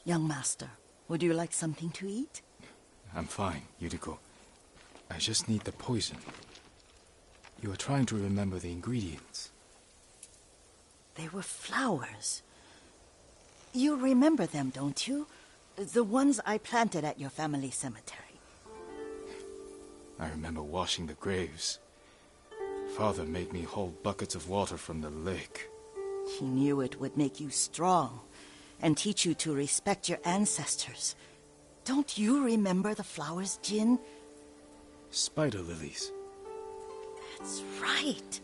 Young master, would you like something to eat? I'm fine, Yuriko. I just need the poison. You are trying to remember the ingredients. They were flowers. You remember them, don't you? The ones I planted at your family cemetery. I remember washing the graves. Father made me hold buckets of water from the lake. He knew it would make you strong and teach you to respect your ancestors. Don't you remember the flowers, Jin? Spider lilies. That's right.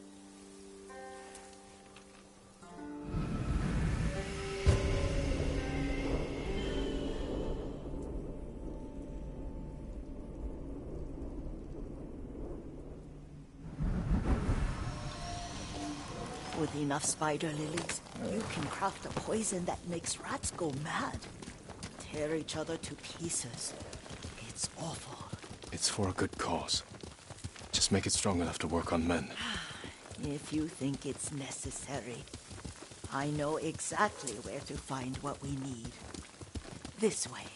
With enough spider lilies, you can craft a poison that makes rats go mad. Tear each other to pieces. It's awful. It's for a good cause. Just make it strong enough to work on men. If you think it's necessary, I know exactly where to find what we need. This way.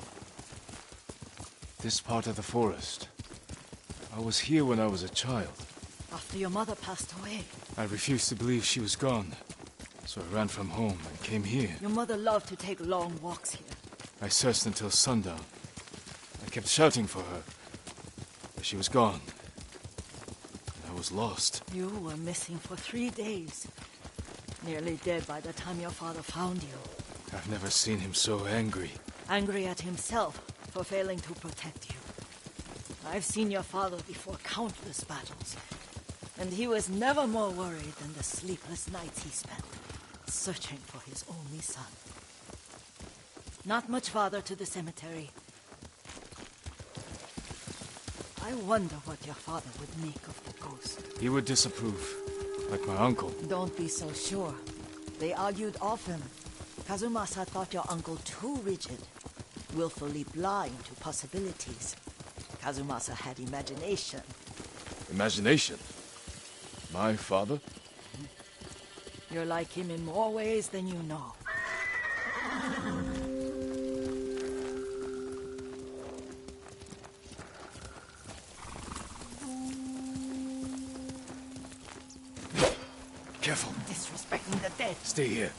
This part of the forest. I was here when I was a child. After your mother passed away. I refused to believe she was gone. So I ran from home and came here. Your mother loved to take long walks here. I searched until sundown. I kept shouting for her. But she was gone. And I was lost. You were missing for 3 days. Nearly dead by the time your father found you. I've never seen him so angry. Angry at himself for failing to protect you. I've seen your father before countless battles. And he was never more worried than the sleepless nights he spent searching for his only son. Not much farther to the cemetery. I wonder what your father would make of the ghost. He would disapprove, like my uncle. Don't be so sure. They argued often. Kazumasa thought your uncle too rigid, willfully blind to possibilities. Kazumasa had imagination. Imagination? My father? You're like him in more ways than you know. Careful. Disrespecting the dead. Stay here.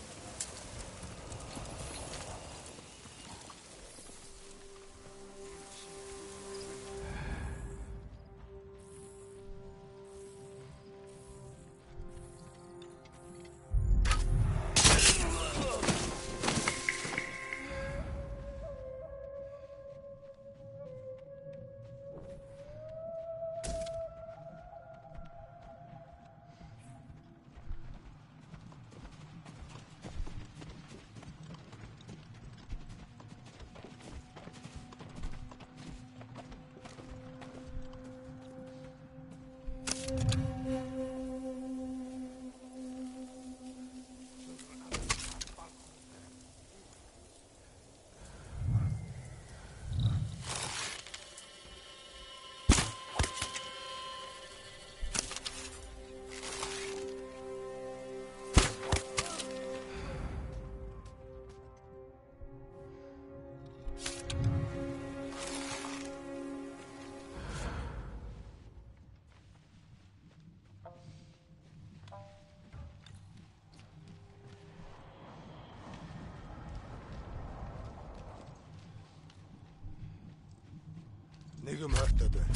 Нэгэн мартаад байна.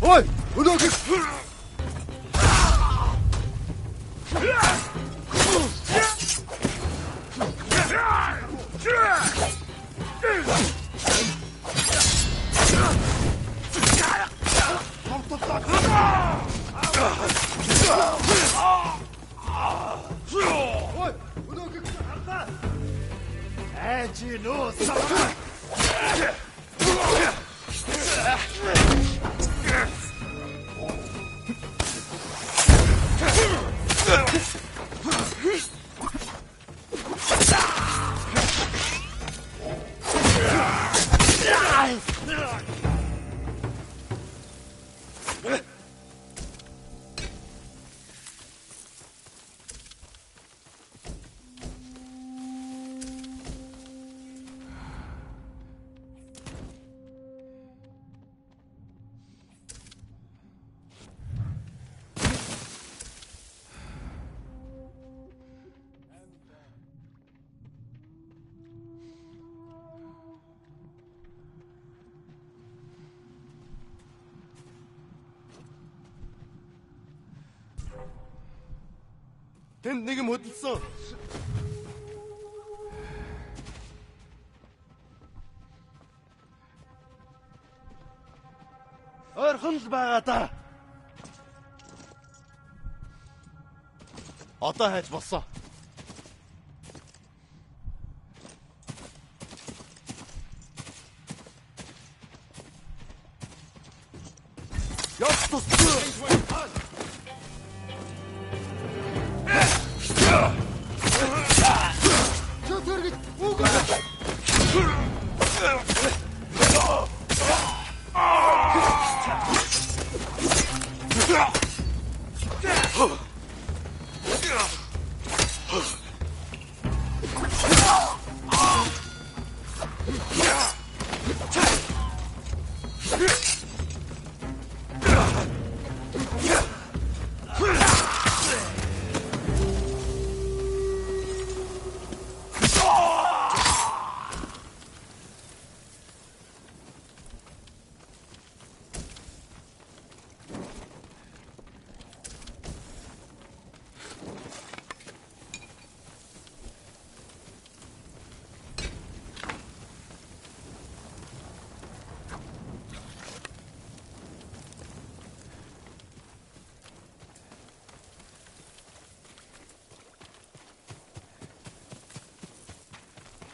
Ой! Өнөөхийг Тэнд нэг юм хөдөлсөн. Ойрхон л байгаа да. Одоо хайж болсон. Ёс тус.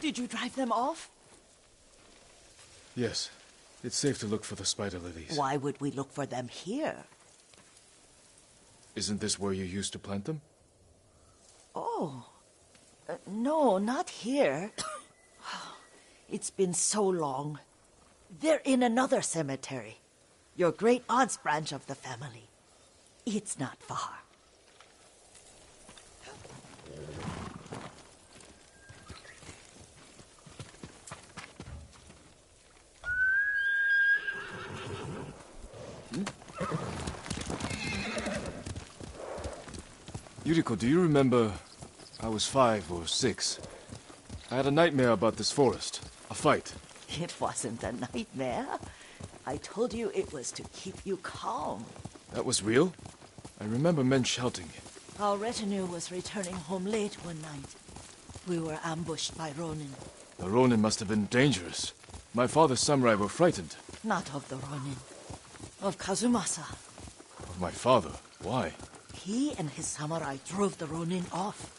Did you drive them off? Yes. It's safe to look for the spider lilies. Why would we look for them here? Isn't this where you used to plant them? Oh. No, not here. It's been so long. They're in another cemetery. Your great-aunt's branch of the family. It's not far. Yuriko, do you remember... I was 5 or 6. I had a nightmare about this forest. A fight. It wasn't a nightmare. I told you it was to keep you calm. That was real? I remember men shouting. Our retinue was returning home late one night. We were ambushed by Ronin. The Ronin must have been dangerous. My father's samurai were frightened. Not of the Ronin. Of Kazumasa. Of my father? Why? He and his samurai drove the Ronin off.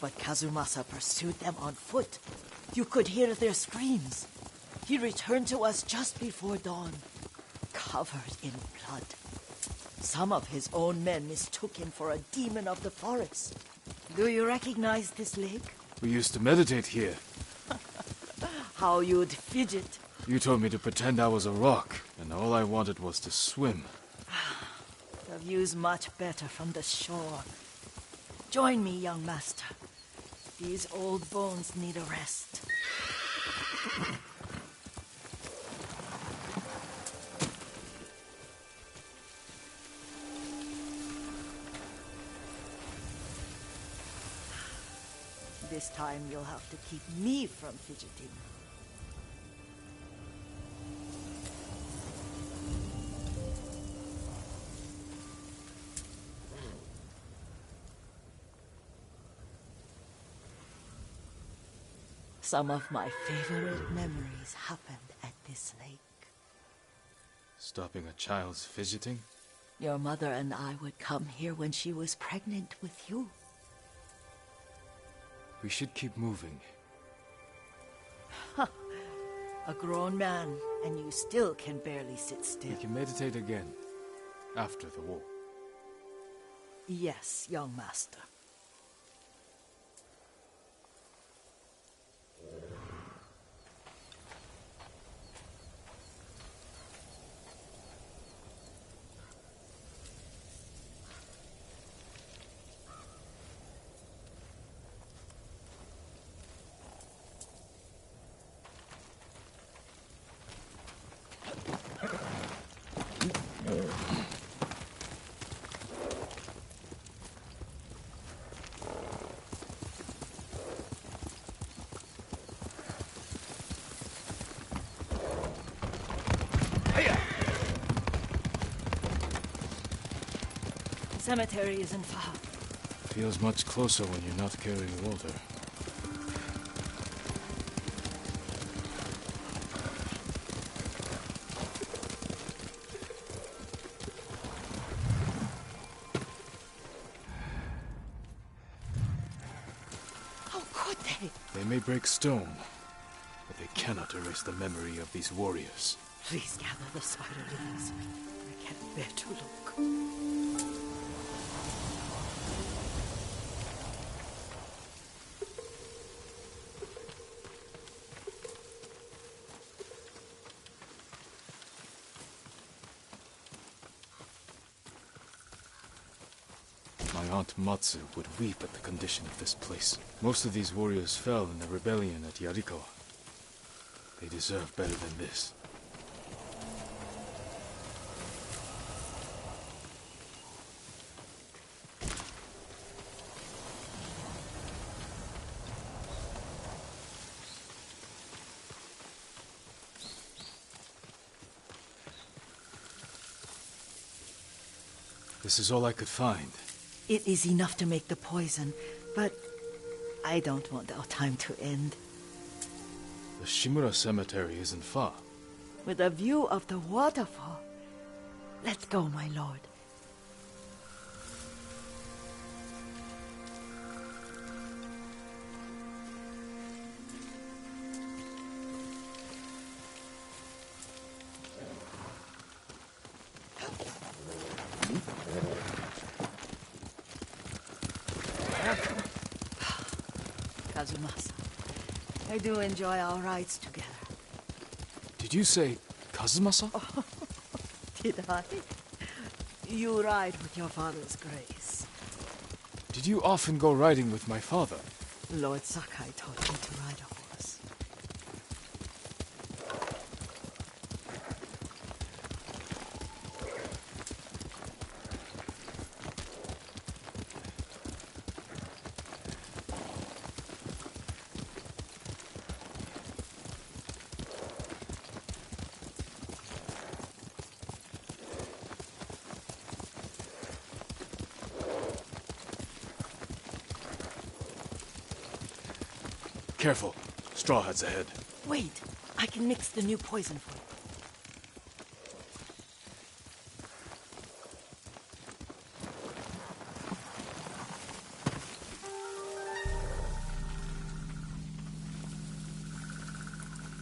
But Kazumasa pursued them on foot. You could hear their screams. He returned to us just before dawn, covered in blood. Some of his own men mistook him for a demon of the forest. Do you recognize this lake? We used to meditate here. How you'd fidget. You told me to pretend I was a rock, and all I wanted was to swim. The view's much better from the shore. Join me, young master. These old bones need a rest. This time you'll have to keep me from fidgeting. Some of my favorite memories happened at this lake. Stopping a child's fidgeting? Your mother and I would come here when she was pregnant with you. We should keep moving. A grown man, and you still can barely sit still. We can meditate again, after the war. Yes, young master. Cemetery isn't far. Feels much closer when you're not carrying water. How could they? They may break stone, but they cannot erase the memory of these warriors. Please gather the spider lilies. I can't bear to look. My Aunt Matsu would weep at the condition of this place. Most of these warriors fell in the rebellion at Yarikawa. They deserve better than this. This is all I could find. It is enough to make the poison, but I don't want our time to end. The Shimura Cemetery isn't far. With a view of the waterfall. Let's go, my lord. Kazumasa, I do enjoy our rides together. Did you say Kazumasa? Oh, did I? You ride with your father's grace. Did you often go riding with my father? Lord Sakai taught me to ride a horse. Careful. Straw Hat's ahead. Wait, I can mix the new poison for you.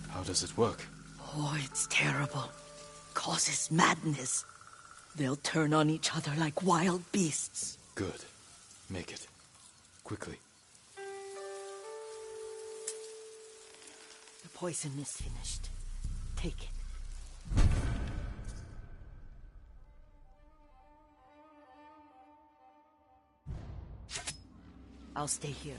How does it work? Oh, it's terrible. Causes madness. They'll turn on each other like wild beasts. Good. Make it. Quickly. The poison is finished. Take it. I'll stay here.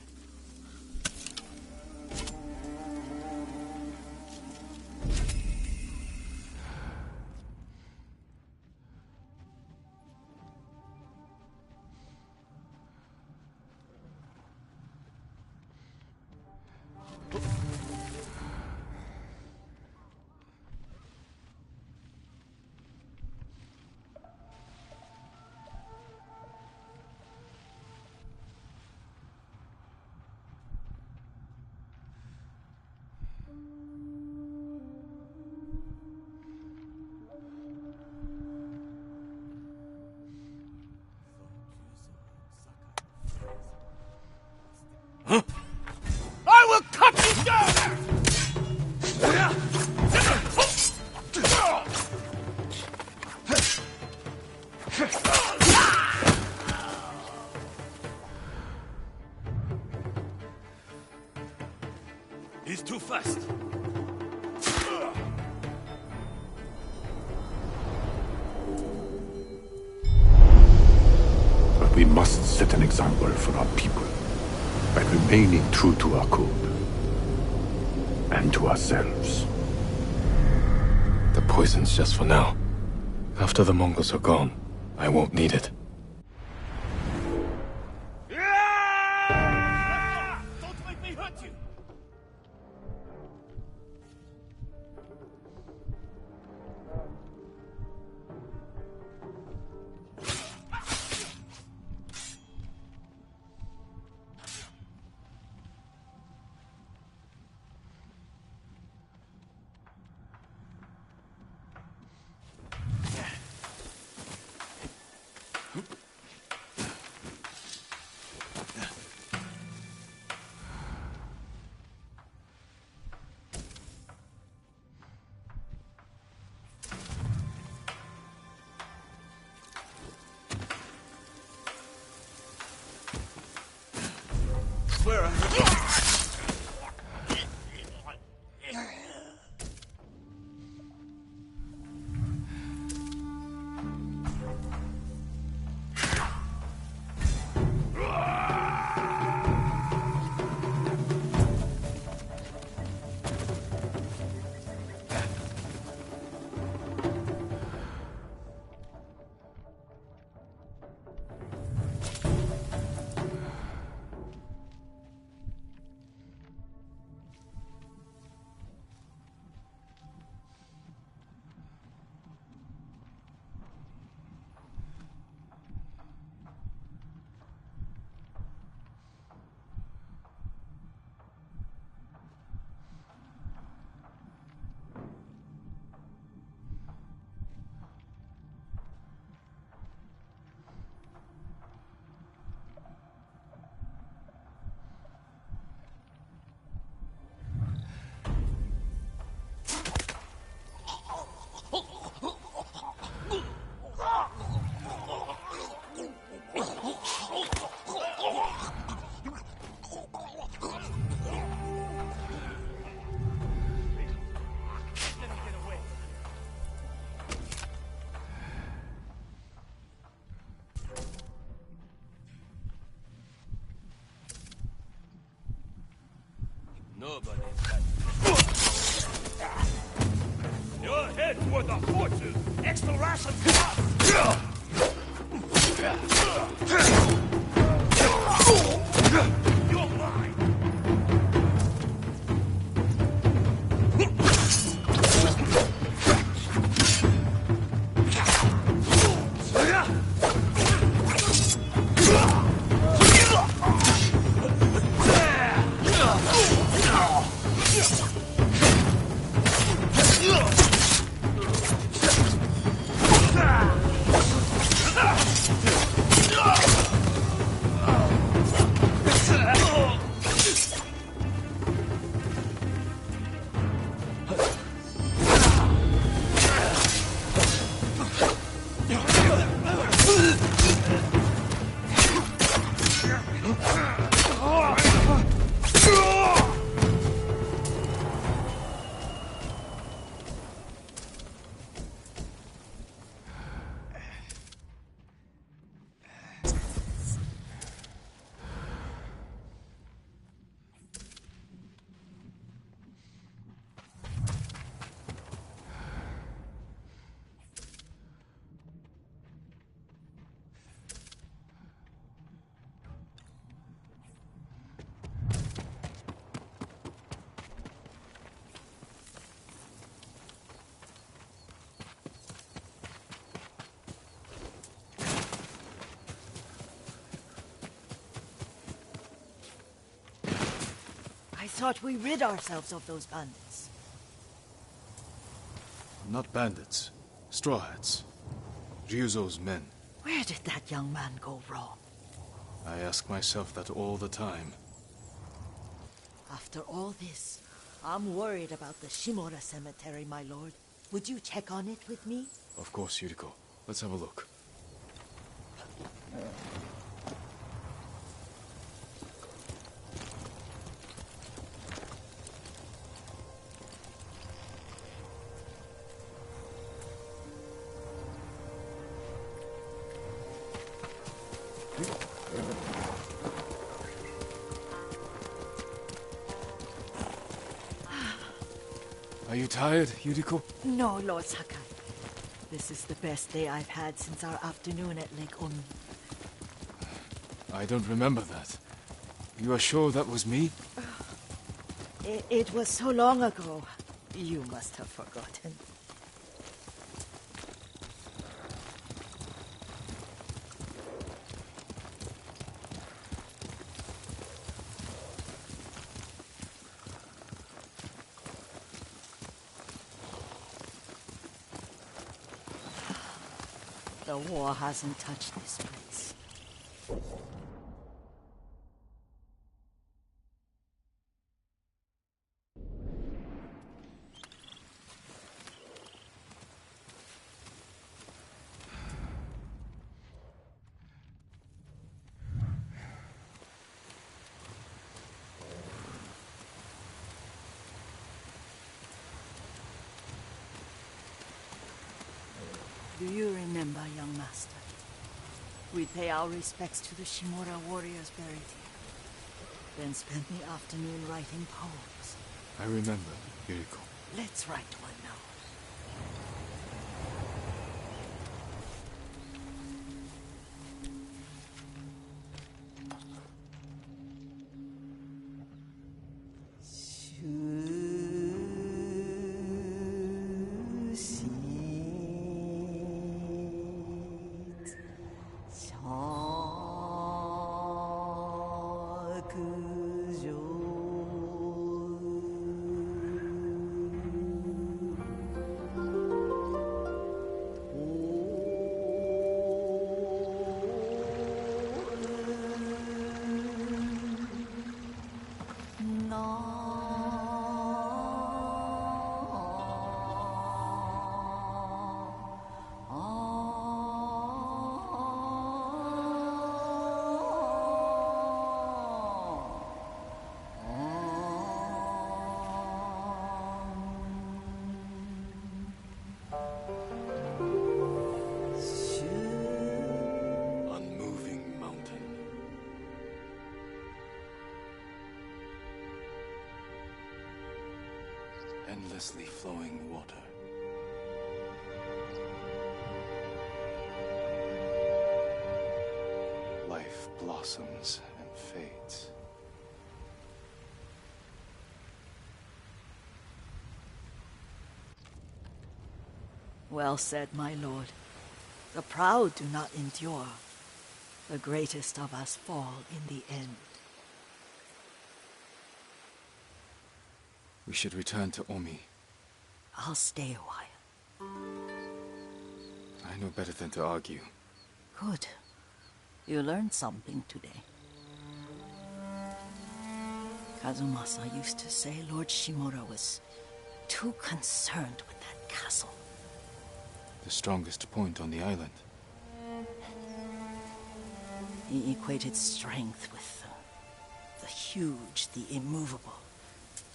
must. But we must set an example for our people by remaining true to our code and to ourselves. The poison's just for now. After the Mongols are gone, I won't need it. Don't make me hurt you! Where are you? Nobody. Your head worth a fortune. Extra rations. You're mine. I thought we rid ourselves of those bandits. Not bandits. Straw Hats. Ryuzo's men. Where did that young man go wrong? I ask myself that all the time. After all this, I'm worried about the Shimura cemetery, my lord. Would you check on it with me? Of course, Yuriko. Let's have a look. Are you tired, Yuriko? No, Lord Sakai. This is the best day I've had since our afternoon at Lake Omi. I don't remember that. You are sure that was me? It was so long ago. You must have forgotten. The war hasn't touched this place. Do you remember, young master? We pay our respects to the Shimura warriors buried here, then spend the afternoon writing poems. I remember, Yuriko. Let's write one now. Endlessly flowing water. Life blossoms and fades. Well said, my lord. The proud do not endure. The greatest of us fall in the end. We should return to Omi. I'll stay a while. I know better than to argue. Good. You learned something today. Kazumasa used to say Lord Shimura was too concerned with that castle. The strongest point on the island. He equated strength with the huge, the immovable.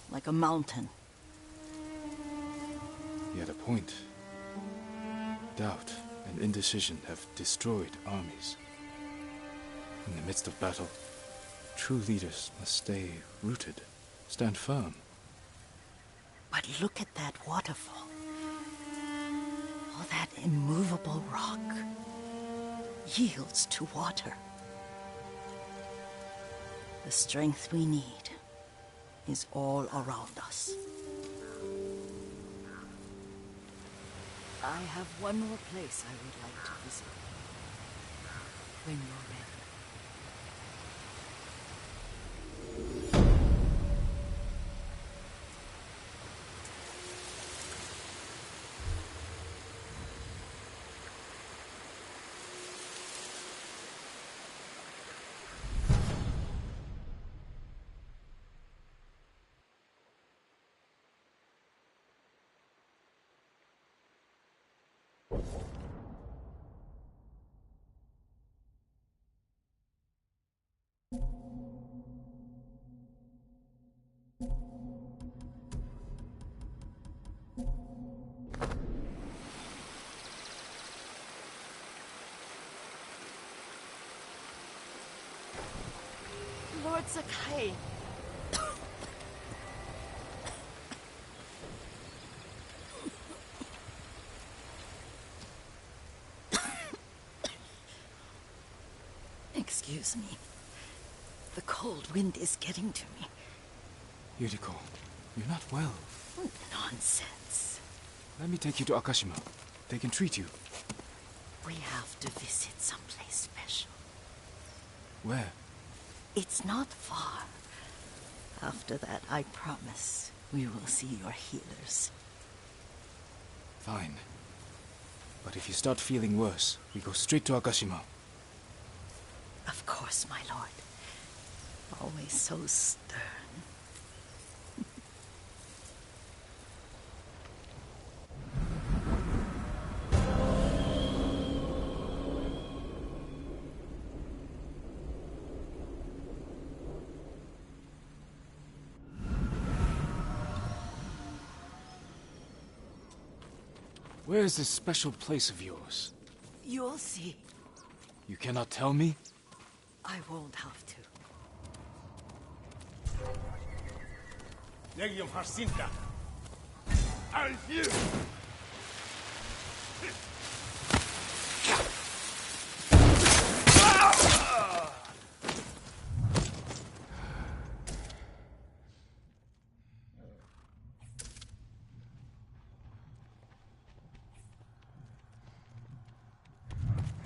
Like a mountain. He had a point. Doubt and indecision have destroyed armies. In the midst of battle, true leaders must stay rooted, stand firm. But look at that waterfall. All that immovable rock yields to water. The strength we need is all around us. I have one more place I would like to visit. When you're ready. Lord Sakai. bothers me. The cold wind is getting to me. Yuriko, you're not well. Nonsense. Let me take you to Akashima. They can treat you. We have to visit someplace special. Where? It's not far. After that, I promise, we will see your healers. Fine. But if you start feeling worse, we go straight to Akashima. Of course, my lord. Always so stern. Where is this special place of yours? You'll see. You cannot tell me? I won't have to. Legium Harsinta. Al you!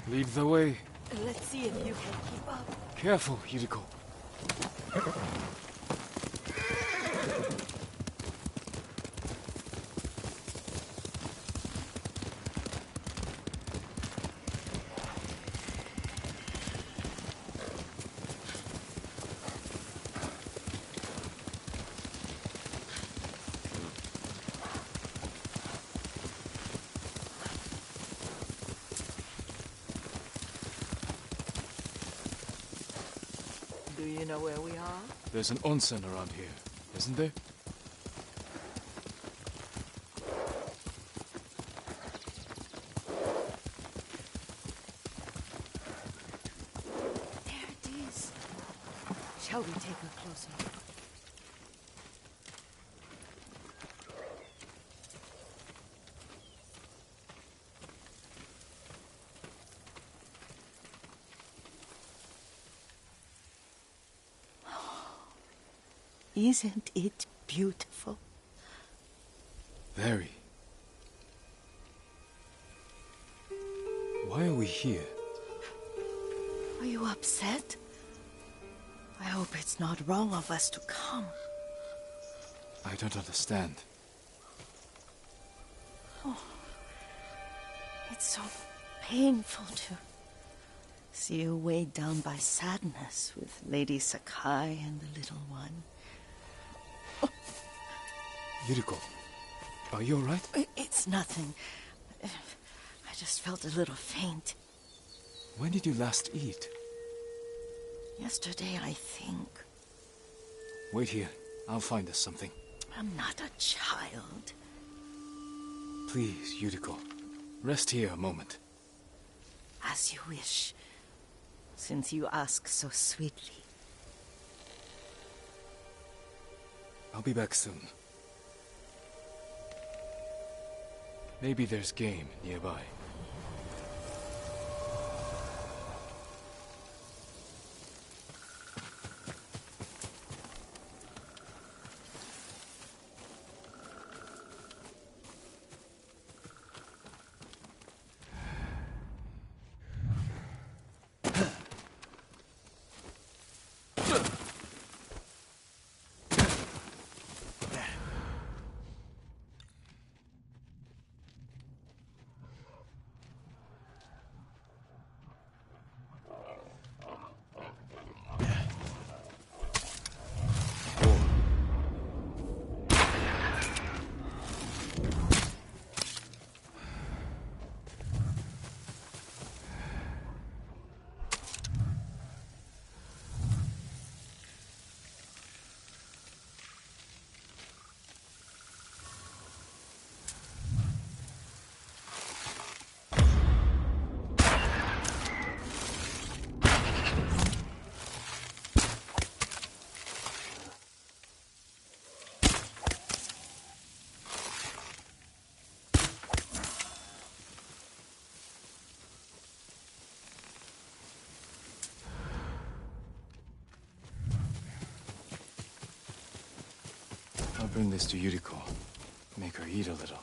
Lead the way. Let's see if you can keep up. Careful, Yuriko. Do you know where we are? There's an onsen around here, isn't there? There it is. Shall we take a closer look? Isn't it beautiful? Very. Why are we here? Are you upset? I hope it's not wrong of us to come. I don't understand. It's so painful to see you weighed down by sadness with Lady Sakai and the little one. Yuriko, are you alright? It's nothing. I just felt a little faint. When did you last eat? Yesterday, I think. Wait here. I'll find us something. I'm not a child. Please, Yuriko. Rest here a moment. As you wish, since you ask so sweetly. I'll be back soon. Maybe there's game nearby. bring this to Yuriko. Make her eat a little.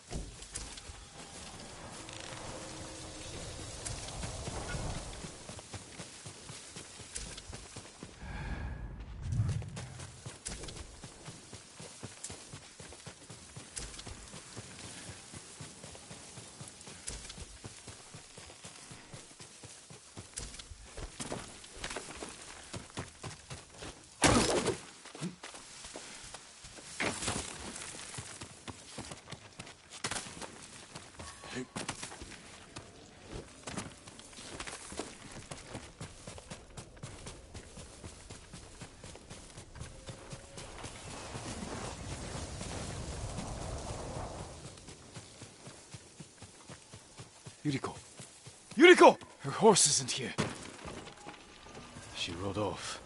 Yuriko! Yuriko! Her horse isn't here. She rode off.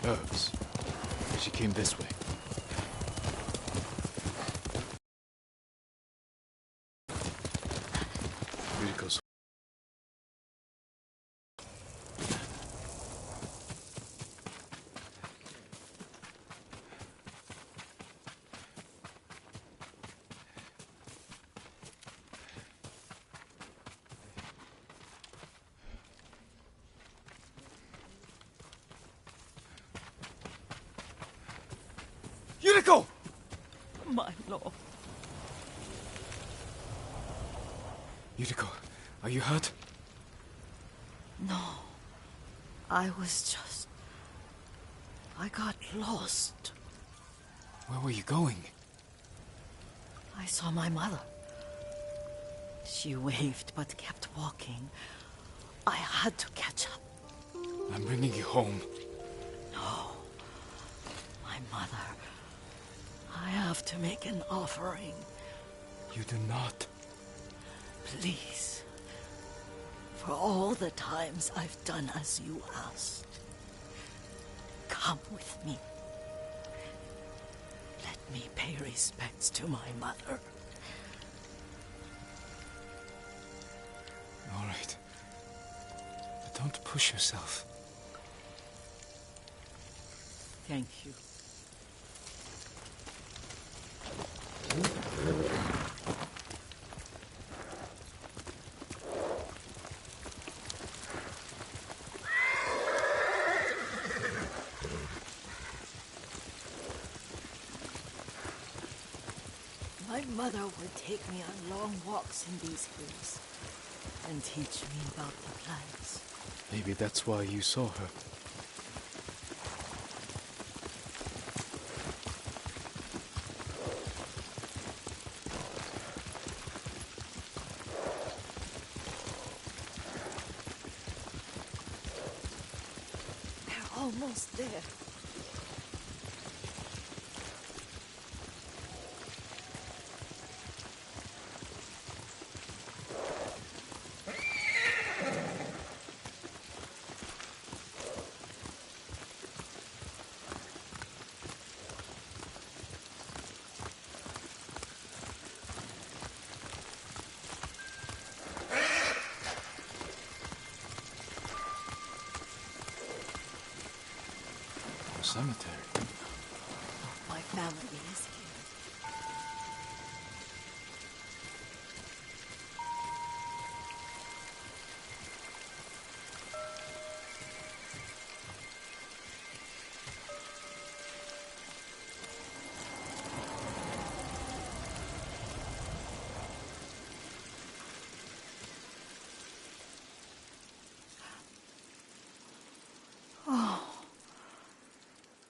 Herbs. She came this way. Yuriko's. Yuriko! My lord. Yuriko, are you hurt? No. I got lost. Where were you going? I saw my mother. She waved but kept walking. I had to catch up. I'm bringing you home. No. My mother. I have to make an offering. You do not. Please. For all the times I've done as you asked. Come with me. Let me pay respects to my mother. All right. But don't push yourself. Thank you. My mother would take me on long walks in these hills and teach me about the plants. Maybe that's why you saw her. They're almost there. Cemetery. My family is here.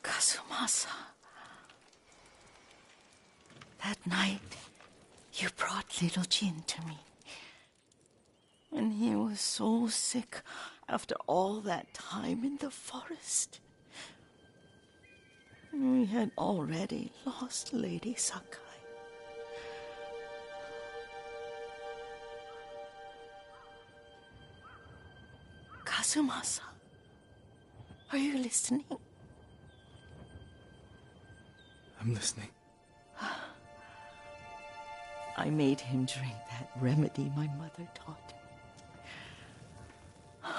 Kazumasa. That night, you brought little Jin to me. And he was so sick after all that time in the forest. We had already lost Lady Sakai. Kazumasa, are you listening? I'm listening. I made him drink that remedy my mother taught him.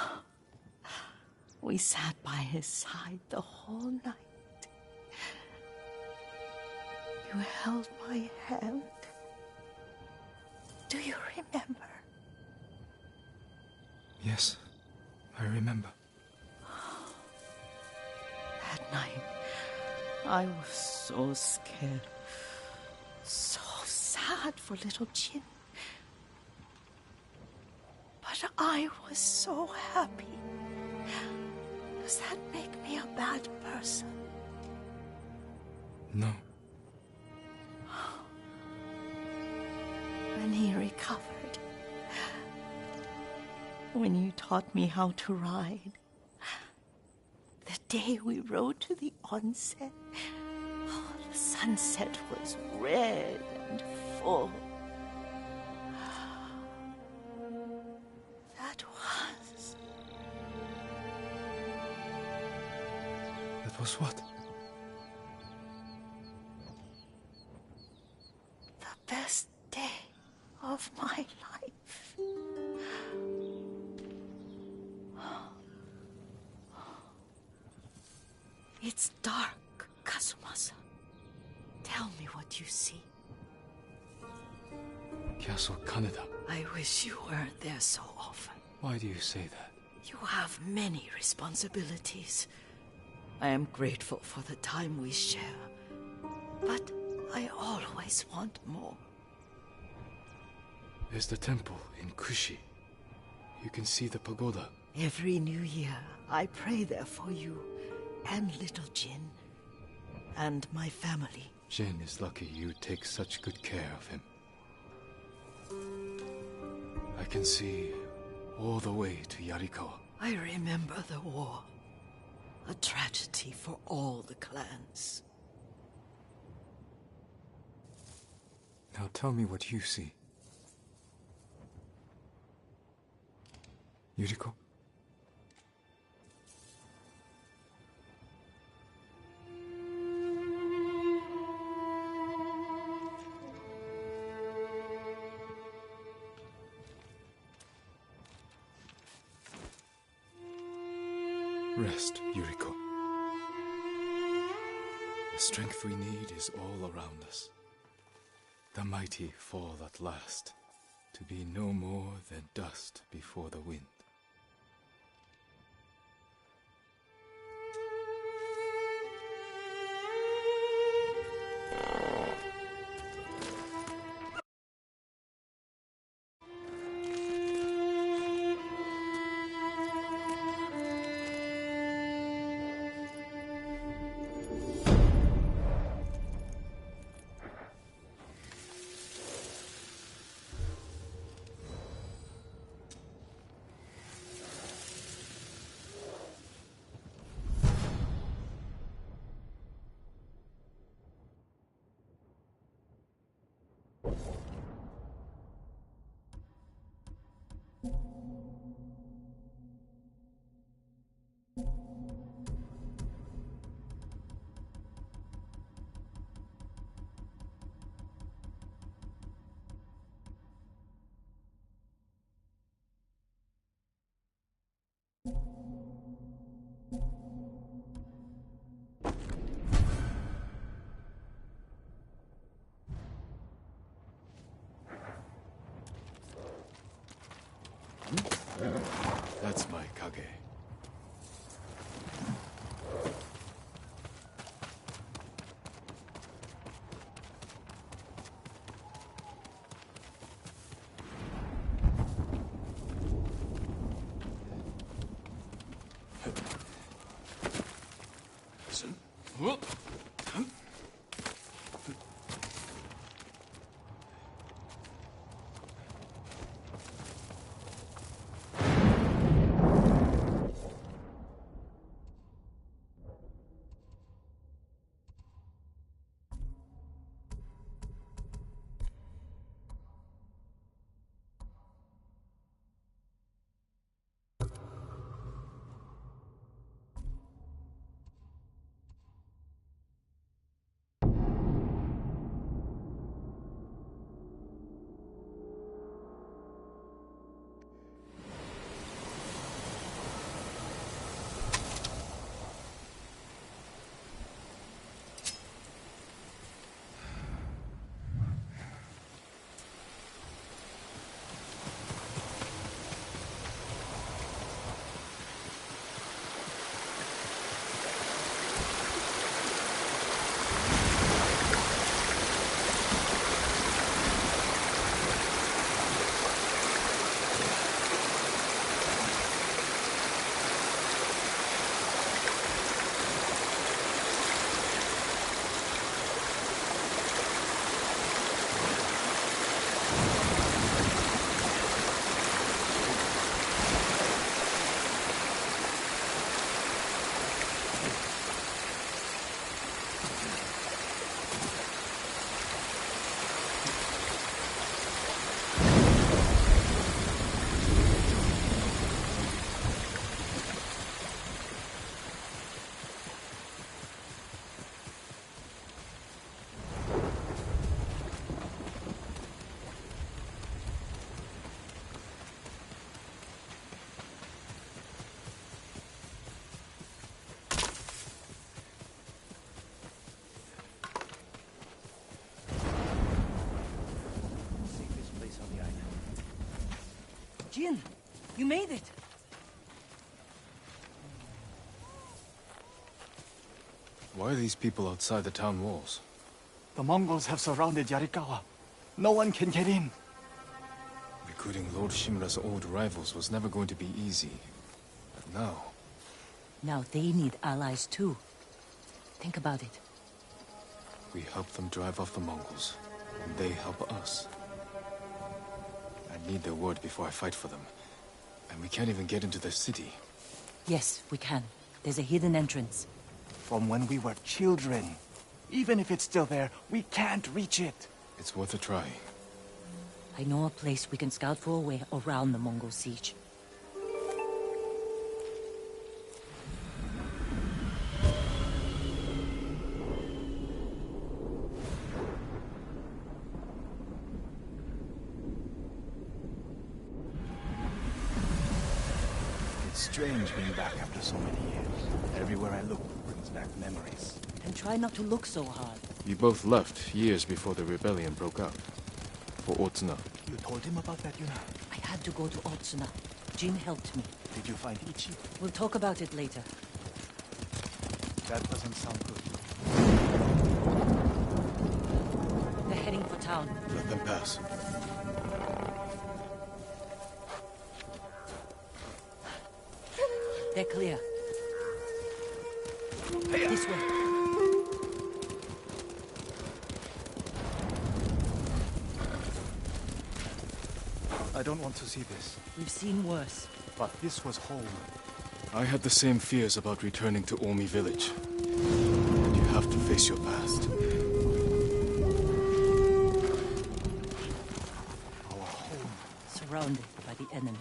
We sat by his side the whole night. You held my hand. Do you remember? Yes, I remember. That night, I was so scared, so sad for little Jin. But I was so happy. Does that make me a bad person? No. When he recovered, when you taught me how to ride, the day we rode to the onsen, the sunset was red and full. That was what? The best day of my life. It's dark, Kazumasa. Tell me what you see. Castle Kaneda. I wish you weren't there so often. Why do you say that? You have many responsibilities. I am grateful for the time we share, but I always want more. There's the temple in Kushi. You can see the pagoda. Every new year, I pray there for you and little Jin and my family. Jin is lucky you take such good care of him. I can see all the way to Yarikawa. I remember the war. A tragedy for all the clans. Now tell me what you see. Yuriko? Rest, Yuriko. The strength we need is all around us. The mighty fall at last, to be no more than dust before the wind. That's my Kage. Jin, you made it. Why are these people outside the town walls? The Mongols have surrounded Yarikawa. No one can get in. Recruiting Lord Shimura's old rivals was never going to be easy. But now... Now they need allies too. Think about it. we help them drive off the Mongols, and they help us. I need their word before I fight for them. And we can't even get into the city. Yes, we can. There's a hidden entrance. From when we were children. Even if it's still there, we can't reach it. It's worth a try. I know a place we can scout for a way around the Mongol siege. It's strange being back after so many years. Everywhere I look brings back memories. And try not to look so hard. You both left years before the rebellion broke out. For Otsuna. You told him about that, Yuna? I had to go to Otsuna. Jin helped me. Did you find Ichi? We'll talk about it later. That doesn't sound good. They're heading for town. Let them pass. They're clear. This way. I don't want to see this. We've seen worse. But this was home. I had the same fears about returning to Omi village. But you have to face your past. Our home. Surrounded by the enemy.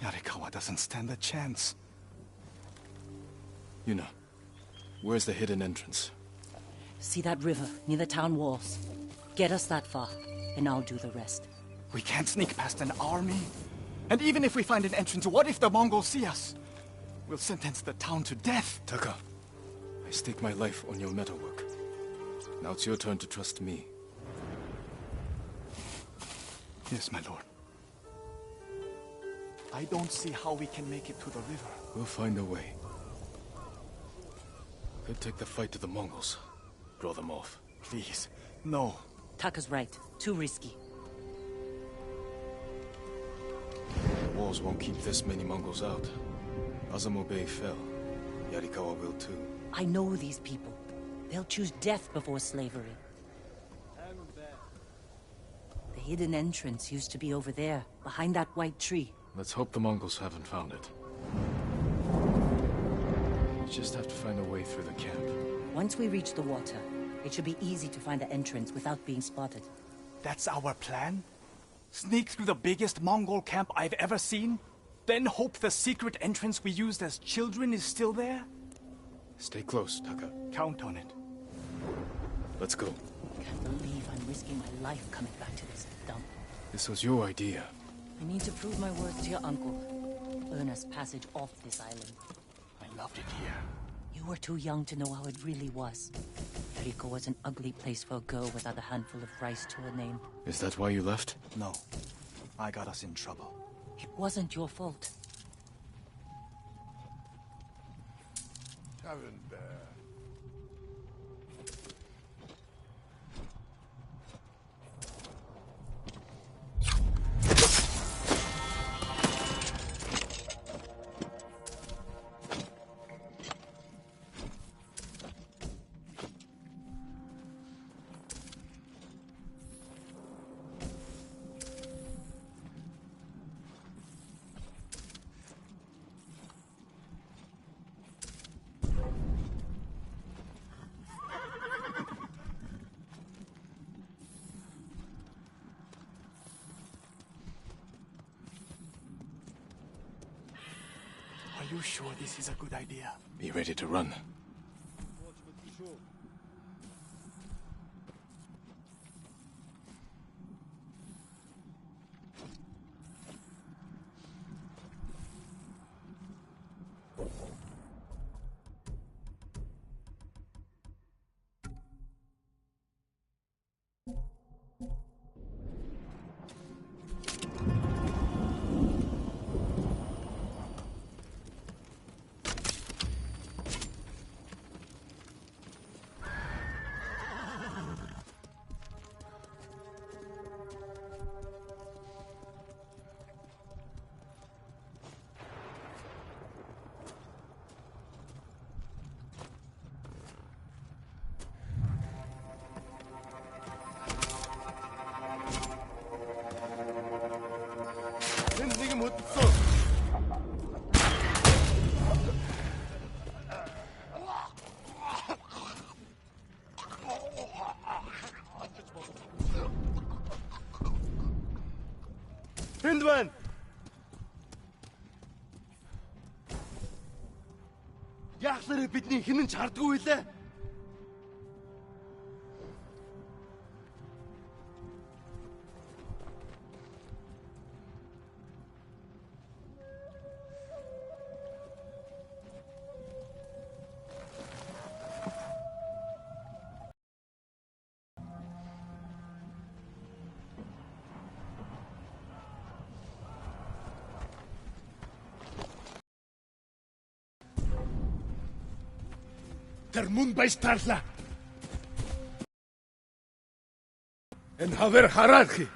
Yarikawa doesn't stand a chance. Yuna, where's the hidden entrance? See that river near the town walls? Get us that far, and I'll do the rest. We can't sneak past an army. And even if we find an entrance, what if the Mongols see us? We'll sentence the town to death. Taka, I stake my life on your metalwork. Now it's your turn to trust me. Yes, my lord. I don't see how we can make it to the river. We'll find a way. Could take the fight to the Mongols. Draw them off. Please, no. Taka's right. Too risky. The walls won't keep this many Mongols out. Azamo Bay fell. Yarikawa will too. I know these people. They'll choose death before slavery. The hidden entrance used to be over there, behind that white tree. Let's hope the Mongols haven't found it. We just have to find a way through the camp. Once we reach the water, it should be easy to find the entrance without being spotted. That's our plan? Sneak through the biggest Mongol camp I've ever seen? Then hope the secret entrance we used as children is still there? Stay close, Taka. Count on it. Let's go. Can't believe I'm risking my life coming back to this dump. This was your idea. I need to prove my worth to your uncle. Earn us passage off this island. I loved it here. You were too young to know how it really was. Rico was an ugly place for a girl without a handful of rice to her name. Is that why you left? No. I got us in trouble. It wasn't your fault. Tavern Bear. Are you sure this is a good idea? Be ready to run. Hindman! Яахлаар бидний хинэн ч хардгүй үлээ. Тэр мөн байж таарлаа. Энэ хавар хараархи.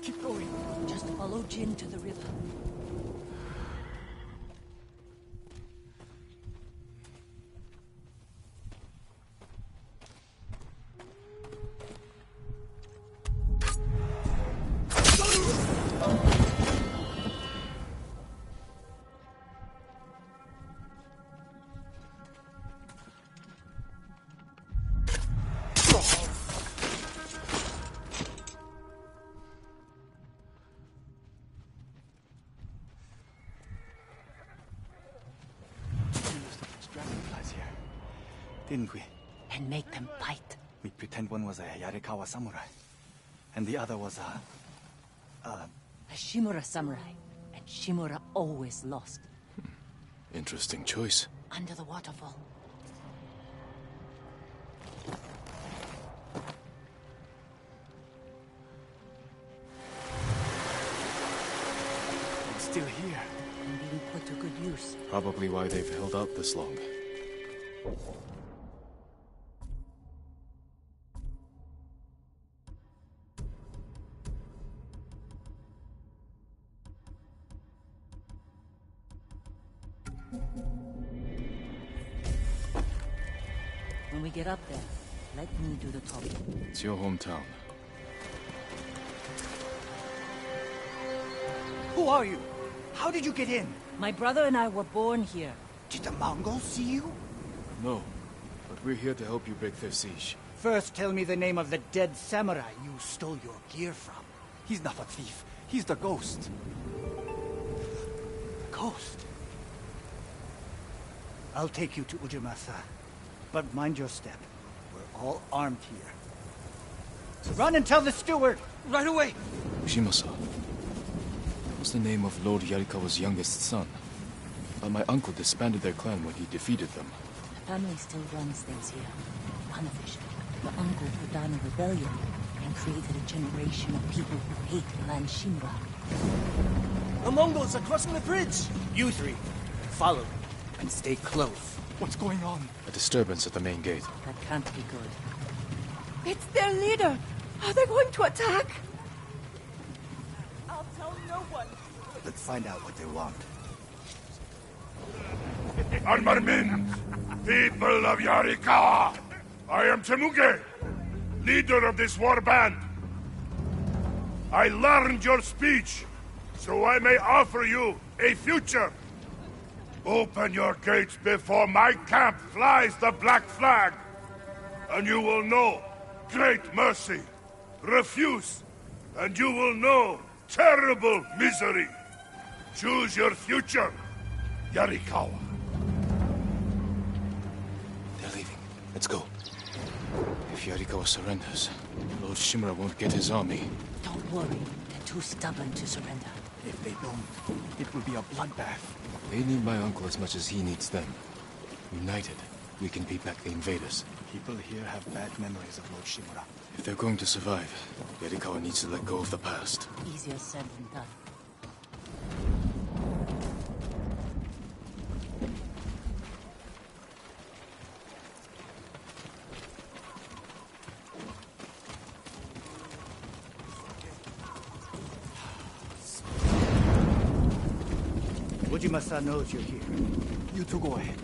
Keep going. Just follow Jin to the river. Didn't we? And make them fight. We pretend one was a Yarikawa samurai, and the other was a Shimura samurai. And Shimura always lost. Interesting choice. Under the waterfall. It's still here. And being put to good use. Probably why they've held out this long. When we get up there, let me do the talking. It's your hometown. Who are you? How did you get in? My brother and I were born here. Did the Mongols see you? No, but we're here to help you break their siege. First, tell me the name of the dead samurai you stole your gear from. He's not a thief. He's the ghost. Ghost? I'll take you to Ujimasa. But mind your step. We're all armed here. Run and tell the steward! Right away! Ushimasa. That was the name of Lord Yarikawa's youngest son. But my uncle disbanded their clan when he defeated them. The family still runs things here. Unofficially. The uncle put down a rebellion and created a generation of people who hate Clan Shimura. The Mongols are crossing the bridge! You three, follow and stay close. What's going on? A disturbance at the main gate. That can't be good. It's their leader! Are they going to attack? I'll tell no one. Let's find out what they want. Armarmin, people of Yarikawa, I am Temuge, leader of this war band. I learned your speech, so I may offer you a future. Open your gates before my camp flies the black flag, and you will know great mercy. Refuse, and you will know terrible misery. Choose your future, Yarikawa. They're leaving. Let's go. If Yarikawa surrenders, Lord Shimura won't get his army. Don't worry. The too stubborn to surrender. If they don't, it will be a bloodbath. They need my uncle as much as he needs them. United, we can beat back the invaders. People here have bad memories of Lord Shimura. If they're going to survive, Yarikawa needs to let go of the past. Easier said than done. Ujima-san knows you're here. You two go ahead.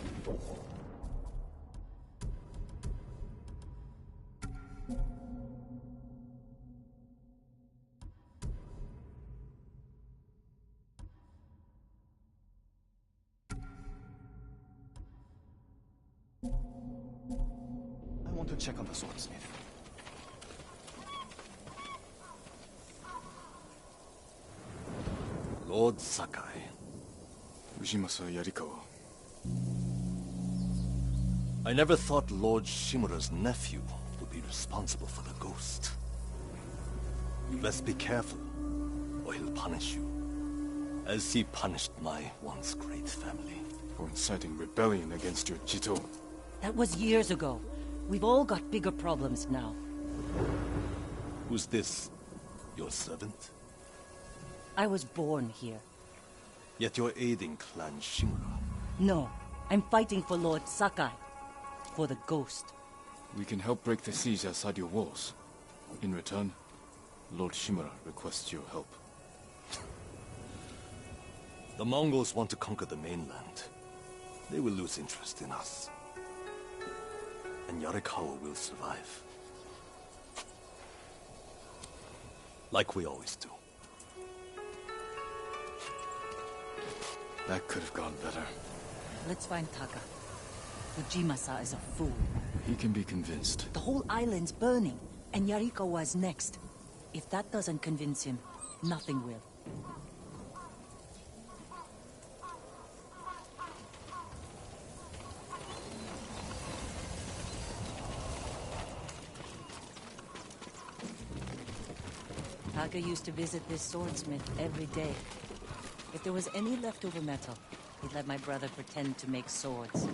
I want to check on the swordsmith. Lord Sakai. Ujimasa Yarikawa. I never thought Lord Shimura's nephew would be responsible for the ghost. You best be careful, or he'll punish you. As he punished my once great family. For inciting rebellion against your Jito. That was years ago. We've all got bigger problems now. Who's this? Your servant? I was born here. Yet you're aiding Clan Shimura. No, I'm fighting for Lord Sakai. For the ghost. We can help break the siege outside your walls. In return, Lord Shimura requests your help. The Mongols want to conquer the mainland. They will lose interest in us. And Yarikawa will survive. Like we always do. That could have gone better. Let's find Taka. Ujimasa is a fool. He can be convinced. The whole island's burning, and Yarikawa's next. If that doesn't convince him, nothing will. Taka used to visit this swordsmith every day. If there was any leftover metal, he'd let my brother pretend to make swords.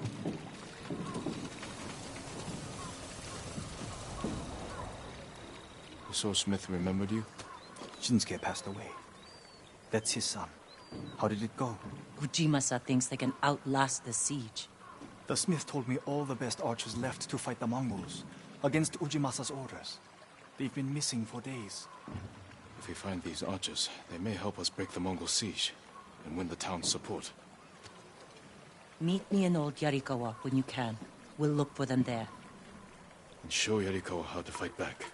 The swordsmith remembered you? Shinsuke passed away. That's his son. How did it go? Ujimasa thinks they can outlast the siege. The smith told me all the best archers left to fight the Mongols, against Ujimasa's orders. They've been missing for days. If we find these archers, they may help us break the Mongol siege and win the town's support. Meet me in old Yarikawa when you can. We'll look for them there. And show Yarikawa how to fight back.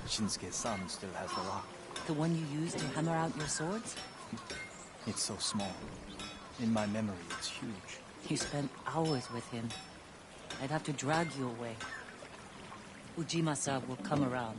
Shinsuke's son still has the rock. The one you used to hammer out your swords? It's so small. In my memory, it's huge. You spent hours with him. I'd have to drag you away. Ujimasa will come around.